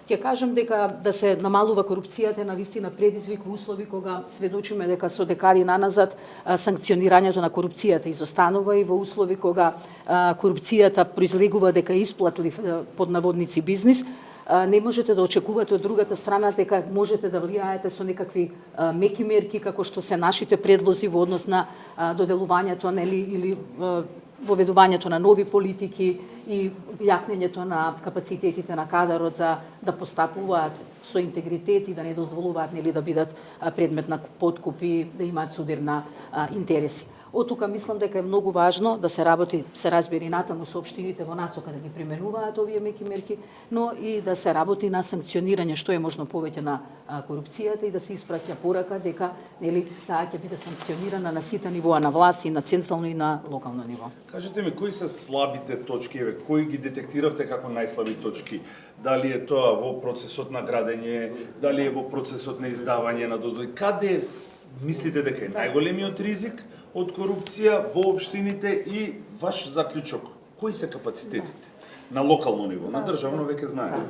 Ќе кажам дека да се намалува корупцијата е навистина предизвик во услови кога сведочиме дека со декади наназад санкционирањето на корупцијата изостанува и во услови кога корупцијата произлегува дека исплатлив под наводници бизнис, не можете да очекувате од другата страна дека можете да влијаете со некакви меки мерки како што се нашите предлози во однос на доделувањето или воведувањето на нови политики и јакнењето на капацитетите на кадарот за да постапуваат со интегритет и да не дозволуваат да бидат предмет на подкупи, да имаат судирна интереси. Од тука мислам дека е многу важно да се работи, се разбери натаму со општините во насока да ги применуваат овие меки мерки, но и да се работи на санкционирање што е можно повеќе на корупцијата и да се испраќа порака дека таа ќе биде санкционирана на сите нивоа на власт и на централно и на локално ниво. Кажете ми, кои се слабите точки, кои ги детектиравте како најслаби точки? Дали е тоа во процесот на градење, дали е во процесот на издавање на дозволи? Каде мислите дека е најголемиот ризик од корупција во општините и ваш заклучок? Кои се капацитетите? На локално ниво, на државно веќе знаеме.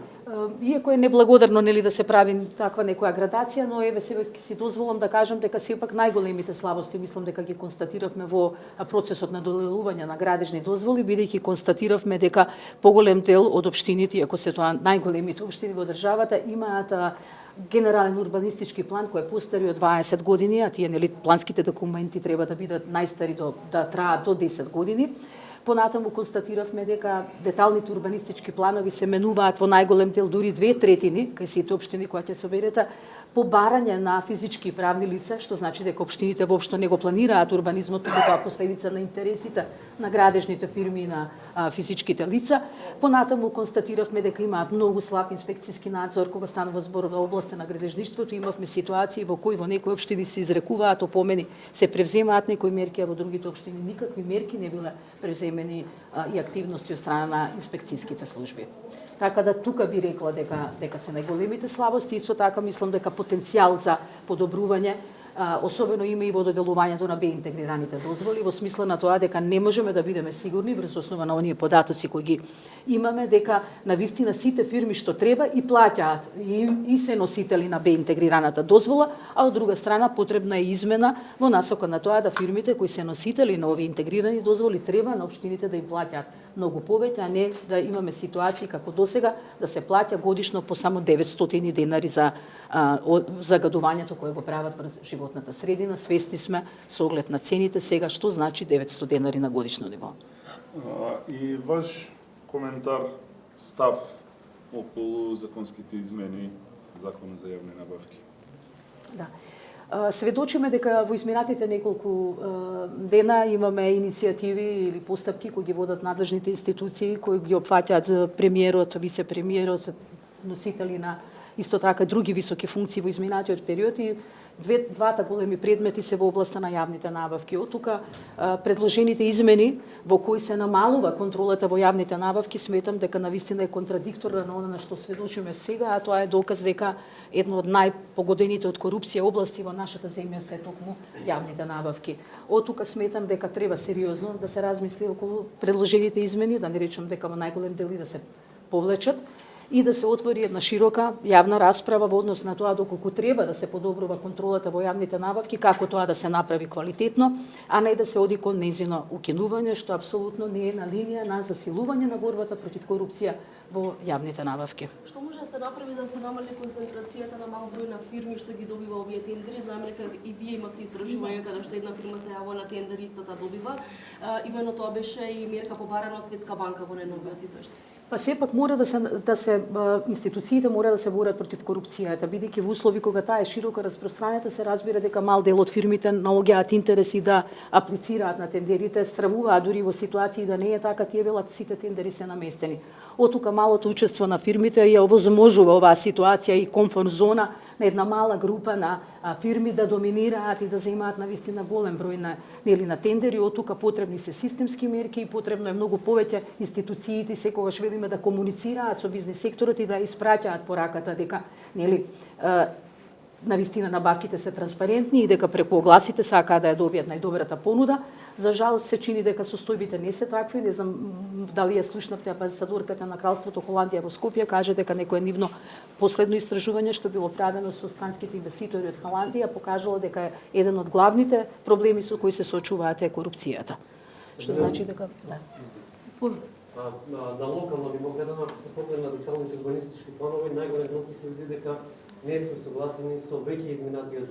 Иако е неблагодарно да се прави таква некоја градација, но еве себе си дозволам да кажам дека сепак најголемите слабости мислам дека ги констатиравме во процесот на доделување на градежни дозволи, бидејќи констатиравме дека поголем дел од општините, иако се тоа најголемите општини во државата, имаат генерален урбанистички план кој е постари од 20 години, а тие планските документи треба да бидат најстари да траат до 10 години. Понатаму констатиравме дека деталните урбанистички планови се менуваат во најголем дел, дури 2/3 кај сите општини кои ќе соберете, по барање на физички и правни лица, што значи дека општините воопшто не го планираат урбанизмот, туку последица на интересите на градежните фирми и на физичките лица. Понатаму констатиравме дека имаат многу слаб инспекцијски надзор кога станува збор во областа на градежништвото. Имавме ситуации во кои во некои општини се изрекуваат опомени, се превземаат некои мерки, а во другите општини никакви мерки не биле превземени и активности од страна на инспекцијските служби. Така да тука би рекла дека се најголемите слабости, исто така мислам дека потенцијал за подобрување особено има и во доделувањето на интегрираните дозволи, во смисла на тоа дека не можеме да бидеме сигурни врз основа на оние податоци кои ги имаме, дека навистина сите фирми што треба и плаќаат и се носители на интегрираната дозвола, а од друга страна потребна е измена во насока на тоа да фирмите кои се носители на овие интегрирани дозволи треба на општините да им плаќаат многу повеќе, а не да имаме ситуации како досега да се плаќа годишно по само 900 денари за загадувањето кое го прават врз животната средина. Свесни сме со оглед на цените сега што значи 900 денари на годишно ниво. И ваш коментар, став околу законските измени Законот за јавни набавки? Да. Сведочиме дека во изминатите неколку дена имаме иницијативи или постапки кои ги водат надлежните институции, кои ги опфаќаат премиерот, вице-премиерот, носители на исто така други високи функции во изминатиот период и двата големи предмети се во областа на јавните набавки. Од тука предложените измени во кои се намалува контролата во јавните набавки, сметам дека навистина е контрадикторна на она на што сведочиме сега, а тоа е доказ дека едно од најпогодените од корупција области во нашата земја се токму јавните набавки. Од тука сметам дека треба сериозно да се размисли околу предложените измени, да не речам дека во најголем дел и да се повлечат, и да се отвори една широка јавна расправа во однос на тоа доколку треба да се подобрува контролата во јавните набавки, како тоа да се направи квалитетно, а не да се оди кон нејзино укинување, што апсолутно не е на линија на засилување на борбата против корупција во јавните набавки. Што може да се направи да се намали концентрацијата на мал број на фирми што ги добива овие тендери? Знаеме дека и вие имавте истражување каде што една фирма се јавува на тендер и истата добива. Имено тоа беше и мерка побарана од Светска банка во најновиот извештај. Па сепак мора да се институциите мора да се борат против корупцијата, бидејќи во услови кога таа е широко распространета се разбира дека мал дел од фирмите наоѓаат интереси да аплицираат на тендерите, стравуваат дури во ситуации да не е така, тие велат сите тендери се наместени. Од тука малото учество на фирмите ја овозможува оваа ситуација и комфорт зона на една мала група на фирми да доминираат и да земаат навистина голем број на тендери. Од тука потребни се системски мерки и потребно е многу повеќе институциите секогаш велиме да комуницираат со бизнис секторот и да испраќаат пораката дека навистина набавките се транспарентни и дека преку огласите сакаат да ја добијат најдобрата понуда. За жал се чини дека состојбите не се такви. Не знам дали ја слушнавте амбасадорката на Кралството Холандија во Скопје каже дека некое нивно последно истражување што било правено со странските инвеститори од Холандија покажало дека еден од главните проблеми со кои се соочуваат е корупцијата. Што значи дека на локално ниво гледано, ако се погледна деталните урбанистички планови, најголем дел ќе се види дека не сме согласени со веќе изминатиот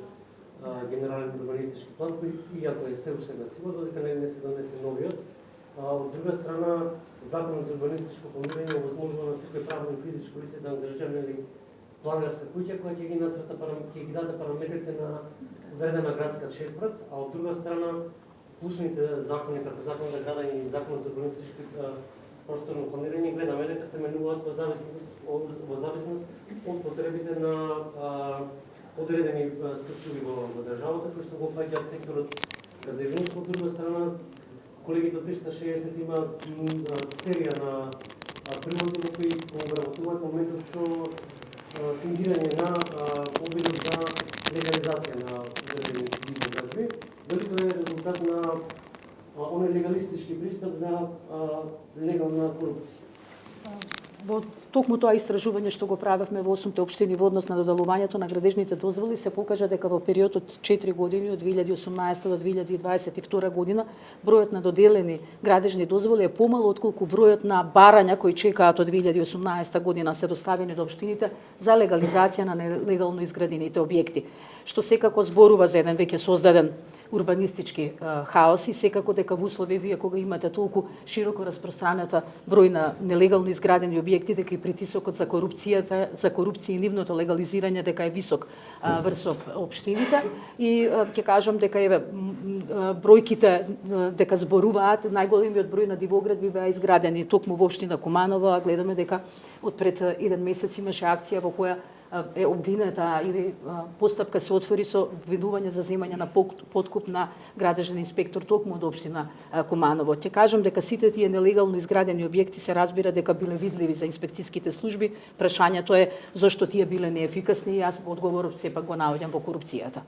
генерален урбанистички план, кој иако е се уште на сила, додека не се донесе новиот. Од друга страна, законот за урбанистичко планирање овозможува на секој правно и физичко лице да ангажира планерска куќа која ќе ги нацрта ќе ги даде параметрите на одредена градска четврт, а од друга страна клучните закони како законот за градење и законот за урбанистички просторно планирање гледаме дека се менуваат во зависност од потребите на одредени структури во државата кои што го опаѓаат секторот градежништво. Од друга страна, колегите од 360 има серија на прилози во кои обработуваат моментот со фингирање на обидот за легализација на одредени изградби, дали тоа е резултат на оној легалистички пристап за легална корупција. Во токму тоа истражување што го правевме во 8 општини во однос на додалувањето на градежните дозволи се покажа дека во период од 4 години од 2018 до 2022 година бројот на доделени градежни дозволи е помало отколку бројот на барања кои чекаат од 2018 година се доставени до општините за легализација на нелегално изградените објекти, што секако зборува за еден веќе создаден урбанистички хаос и секако дека во услови вие кога имате толку широко распространета број на нелегално изградени објекти, дека и притисокот за корупција и нивното легализирање дека е висок врз општините и ќе кажам дека еве бројките дека зборуваат најголемиот број на дивоградби беа изградени токму во општина Куманово, а гледаме дека од пред еден месец имаше акција во која е обвинета или постапка се отвори со обвинување за земање на подкуп на градежен инспектор токму од општина Куманово. Ќе кажам дека сите тие нелегално изградени објекти се разбира дека биле видливи за инспекцијските служби. Прашањето е зошто тие биле неефикасни и јас одговорот сепак го наоѓам во корупцијата.